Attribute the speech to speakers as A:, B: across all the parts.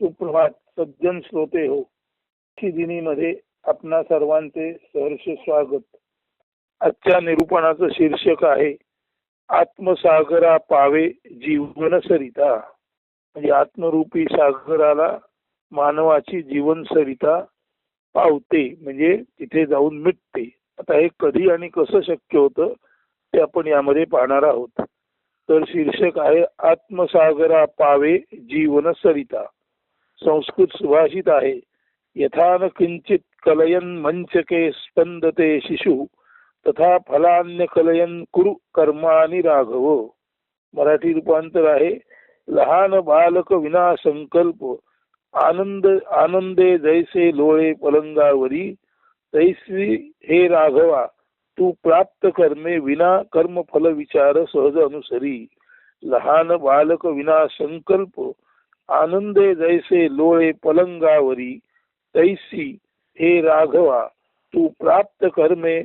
A: सुप्रभात सज्जन श्रोते हो. दिनीमध्ये आपणा सर्वांचे सहर्ष स्वागत. आजच्या निरूपणाचं शीर्षक आहे आत्मसागरा पावे जीवन सरिता. म्हणजे आत्मरूपी सागराला मानवाची जीवन सरिता पावते, म्हणजे तिथे जाऊन मिटते. आता हे कधी आणि कसं शक्य होतं ते आपण यामध्ये पाहणार आहोत. तर शीर्षक आहे आत्मसागरा पावे जीवन सरिता. संस्कृत सुभाषित आहे, यथा न किंचित कलयन मंचके स्पंदते शिशु तथा फलान्य कलयन कुरु कर्मानि राघव. मराठी रूपांतर आहे, लहान बालक विना संकल्प आनंद आनंदे जैसे लोळे पलंगावरी तैसी हे राघवा तू प्राप्त कर्मे विना कर्म फल विचार सहज अनुसरी. लहान बालक विना संकल्प आनंदे जैसे लोळे पलंगावरी तैसी हे राघवा तू प्राप्त कर्मे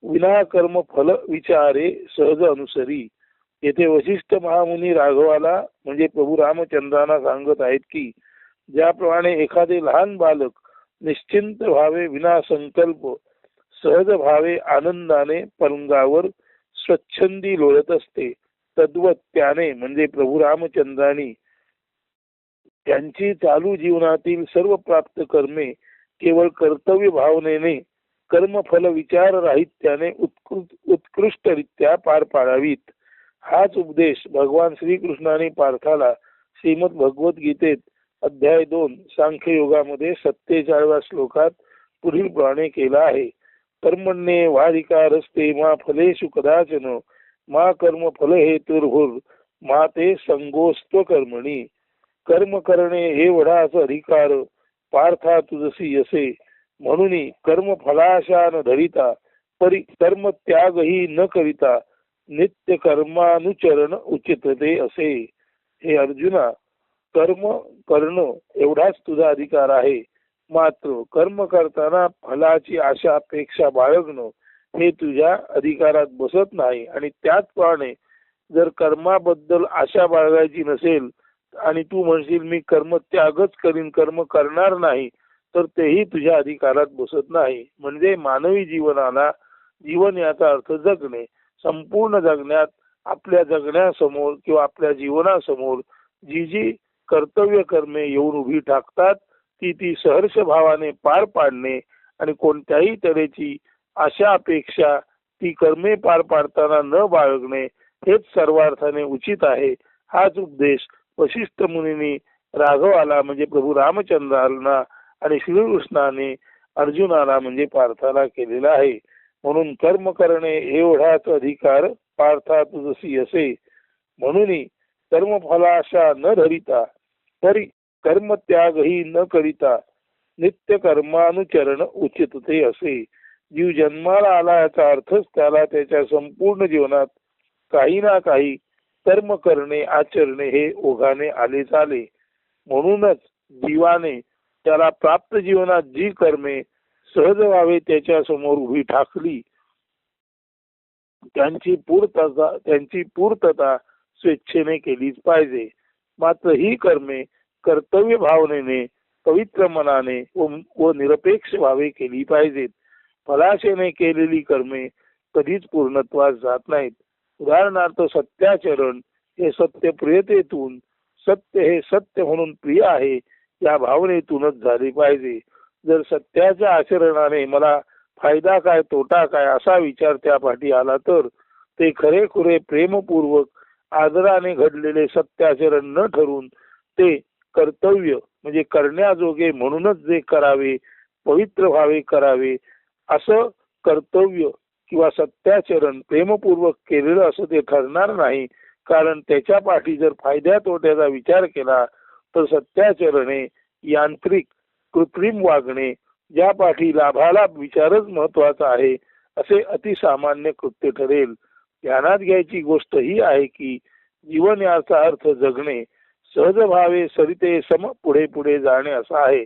A: विना कर्म फल विचारे सहज अनुसरी. येथे वशिष्ठ महामुनी राघवाला म्हणजे प्रभू रामचंद्रांना सांगत आहेत की ज्याप्रमाणे एखादे लहान बालक निश्चिंत व्हावे विना संकल्प सहज भावे आनंदाने पलंगावर स्वच्छंदी लोळत असते, तद्वत त्याने म्हणजे प्रभू रामचंद्रांनी त्यांची चालू जीवनातील सर्व प्राप्त कर्मे केवळ कर्तव्य भावनेने कर्मफल विचार राहित त्याने उत्कृष्टरित्या पार पाडावीत. हाच उपदेश भगवान श्रीकृष्णाने पार्थाला श्रीमद भगवद्गीतेत अध्याय 2 सांख्य योगामध्ये 47व्या श्लोकात पुढील प्रमाणे केला आहे. कर्मण्ये वाधिकारस्ते मा फलेषु कदाचन मा कर्म फल हेतुर्भुर मा ते संगोस्त्व कर्मणी. कर्म करणे एवढाच अधिकार पार्था तुझसी असे, म्हणून कर्म फलाशा न धरिता परी कर्म त्यागही न करिता नित्य कर्मानुचरण उचित ते असे. हे अर्जुना, कर्म करणं एवढाच तुझा अधिकार आहे, मात्र कर्म करताना फलाची आशा अपेक्षा बाळगणं हे तुझ्या अधिकारात बसत नाही. आणि त्याचप्रमाणे जर कर्माबद्दल आशा बाळगायची नसेल आणि तू म्हणशील मी कर्म त्यागच करीन, कर्म करणार नाही, तर तेही तुझ्या अधिकारात बसत नाही. म्हणजे मानवी जीवनाला जीवन याचा अर्थ जगणे. संपूर्ण जगण्यात आपल्या जगण्यासमोर किंवा आपल्या जीवनासमोर जी जी कर्तव्य कर्मे येऊन उभी टाकतात ती सहर्ष भावाने पार पाडणे आणि कोणत्याही तऱ्हेची आशा अपेक्षा ती कर्मे पार पाडताना न बाळगणे हेच सर्वार्थाने उचित आहे. हाच उपदेश वशिष्ठ मुनींनी राघवाला म्हणजे प्रभू रामचंद्रांना आणि श्रीकृष्णाने अर्जुनाला म्हणजे पार्थाला केलेला आहे. म्हणून कर्म करणे एवढाच अधिकार पार्था तुझसी असे, म्हणून कर्मफलाशा न धरिता तरी कर्म त्यागही न करिता नित्य कर्मानुचरण उचित ते असे. जीव जन्माला आला याचा अर्थच त्याला त्याच्या संपूर्ण जीवनात काही ना काही कर्म करणे आचरणे हे ओघाने आले झाले. म्हणूनच जीवाने त्याला प्राप्त जीवनात जी कर्मे सहज व्हावे त्याच्या समोर उभी ठाकली त्यांची पूर्तता स्वेच्छेने केलीच पाहिजे. मात्र ही कर्मे कर्तव्य भावनेने पवित्र मनाने व निरपेक्ष भावे केली पाहिजेत. फलाशेने केलेली कर्मे कधीच पूर्णत्वास जात नाहीत. उदाहरणार्थ सत्याचरण हे सत्य प्रियतेतून, सत्य हे सत्य म्हणून प्रिय आहे या भावनेतूनच झाले पाहिजे. जर सत्याच्या आचरणाने मला फायदा काय तोटा काय असा विचार त्या पाठी आला तर ते खरेखुरे प्रेमपूर्वक आदराने घडलेले सत्याचरण न ठरून ते कर्तव्य म्हणजे करण्याजोगे म्हणूनच जे करावे पवित्र भावे करावे असं कर्तव्य किंवा सत्याचरण प्रेमपूर्वक केलेलं असं ते ठरणार नाही. कारण त्याच्या पाठी जर फायद्या तोट्याचा विचार केला तर सत्याचरणे यांत्रिक कृत्रिम वागणे ज्या पाठी लाभाला विचारच महत्वाचा आहे असे अतिसामान्य कृत्य ठरेल. ध्यानात घ्यायची गोष्ट ही आहे की जीवन याचा अर्थ जगणे, सहज भावे सरिते सम पुढे पुढे जाणे असा आहे.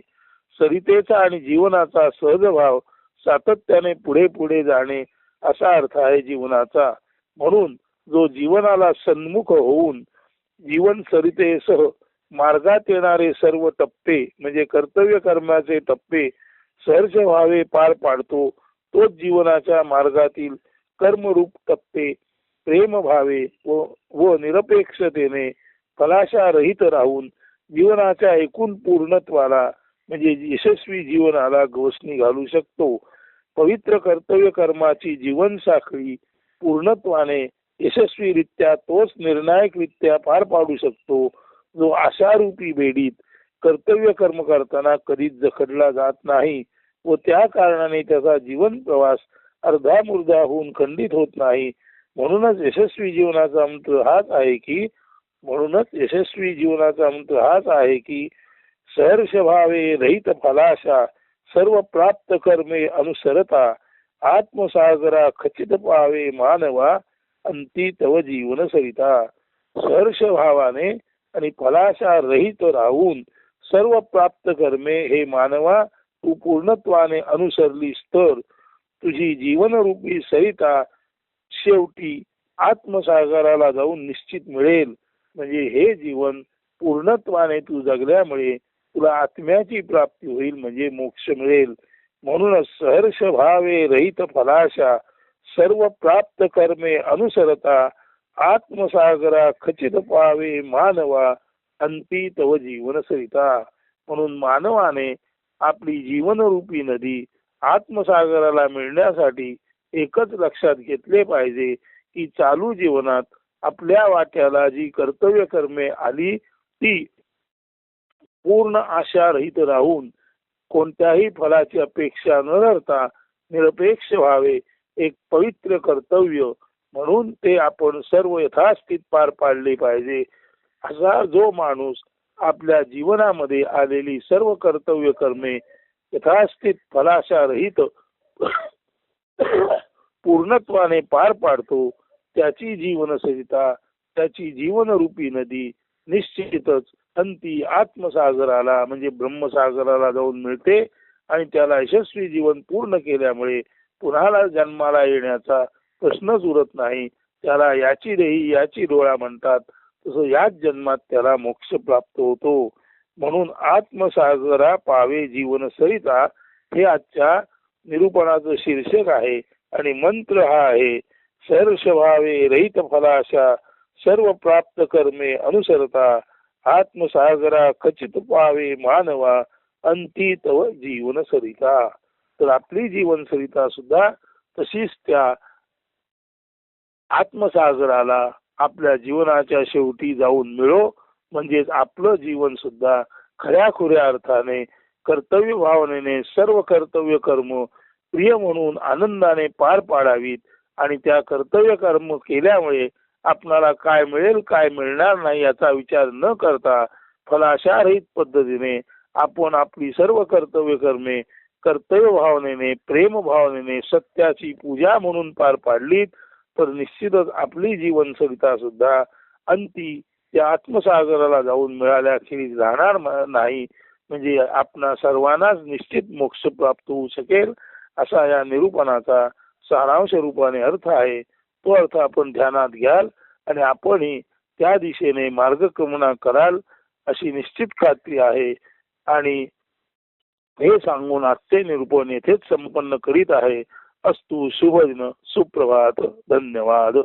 A: सरितेचा आणि जीवनाचा सहज भाव सातत्याने पुढे पुढे जाणे असा अर्थ आहे जीवनाचा. म्हणून जो जीवनाला सन्मुख होऊन जीवन सरितेसह मार्गात येणारे सर्व टप्पे म्हणजे कर्तव्य कर्माचे टप्पे सहर्ष भावे पार पाडतो, तोच जीवनाच्या मार्गातील कर्मरूप टप्पे प्रेम भावे व निरपेक्षतेने फलाशा रहित राहून जीवनाच्या एकूण पूर्णत्वाला म्हणजे यशस्वी जीवनाला गवसणी घालू शकतो. पवित्र कर्तव्य कर्माची जीवन साखळी पूर्णत्वाने यशस्वीरित्या तोच निर्णायकरित्या पार पाडू शकतो, जो आशारूपी बेडीत कर्तव्य कर्म करताना कधीच जखडला जात नाही व त्या कारणाने त्याचा जीवन प्रवास अर्धा मुर्धा होऊन खंडित होत नाही. म्हणूनच यशस्वी जीवनाचा मंत्र हाच आहे की सहर्ष भावे रहित फलाशा सर्व प्राप्त कर्मे अनुसरता आत्मसागरा खचित पावे मानवा अंती तव जीवन सरिता. सहर्ष भावाने आणि फलाशा रहित राहून सर्व प्राप्त कर्मे हे मानवा तू पूर्णत्वाने अनुसरलीस तर तुझी जीवनरूपी सरिता शेवटी आत्मसागराला जाऊन निश्चित मिळेल. म्हणजे हे जीवन पूर्णत्वाने तू जगल्यामुळे तुला आत्म्याची प्राप्ती होईल, म्हणजे मोक्ष मिळेल. म्हणूनच सहर्ष भावे रहित फलाशा सर्व प्राप्त कर्मे अनुसरता आत्मसागरा खचित पावे मानवा अंती तव जीवन सरिता. म्हणून मानवाने आपली जीवनरूपी नदी आत्मसागराला मिळण्यासाठी एकच लक्षात घेतले पाहिजे की चालू जीवनात आपल्या वाट्याला जी कर्तव्य कर्मे आली ती पूर्ण आशा रहित राहून कोणत्याही फलाची अपेक्षा न धरता निरपेक्ष व्हावे. एक पवित्र कर्तव्य म्हणून ते आपण सर्व यथास्थित पार पाडले पाहिजे. असा जो माणूस आपल्या जीवनामध्ये आलेली सर्व कर्तव्य कर्मे यथास्थित फलाशा रहित पूर्णत्वाने पार पाडतो, त्याची जीवनसरिता त्याची जीवनरूपी नदी निश्चितच अंती आत्मसागराला म्हणजे ब्रह्मसागराला जाऊन मिळते आणि त्याला यशस्वी जीवन पूर्ण केल्यामुळे पुन्हा जन्माला येण्याचा प्रश्नच उरत नाही. त्याला याची देही याची डोळा म्हणतात, तसं याच जन्मात त्याला मोक्ष प्राप्त होतो. म्हणून आत्मसागरा पावे जीवन सरिता हे आजच्या निरूपणाचं शीर्षक आहे आणि मंत्र हा आहे सहर्ष भावे रहित फलाशा सर्व प्राप्त कर्मे अनुसरता आत्मसागरा खचित पावे मानवा अंती तव जीवन सरिता. तर आपली जीवन सरिता सुद्धा तशीच त्या आत्मसागराला आपल्या जीवनाच्या शेवटी जाऊन मिळो, म्हणजेच आपलं जीवन सुद्धा खऱ्याखुऱ्या अर्थाने कर्तव्य भावनेने सर्व कर्तव्य कर्म प्रिय म्हणून आनंदाने पार पाडावीत आणि त्या कर्तव्य कर्म केल्यामुळे आपणाला काय मिळेल काय मिळणार नाही याचा विचार न करता फलाशारहित पद्धतीने आपण आपली सर्व कर्तव्य कर्मे कर्तव्य भावनेने प्रेम भावनेने सत्याची पूजा म्हणून पार पाडलीत तर निश्चितच आपली जीवन सरिता सुद्धा अंती त्या आत्मसागराला जाऊन मिळाल्याखेरीज राहणार नाही. म्हणजे आपणा सर्वांनाच निश्चित मोक्ष प्राप्त होऊ शकेल असा या निरूपणाचा सारांश रूपाने अर्थ आहे. तो अर्थ आपण ध्यानात घ्याल आणि आपणही त्या दिशेने मार्गक्रमणा कराल अशी निश्चित खात्री आहे. आणि हे सांगून आजचे निरूपण येथेच संपन्न करीत आहे. अस्तु शुभदिन सुप्रभात. धन्यवाद.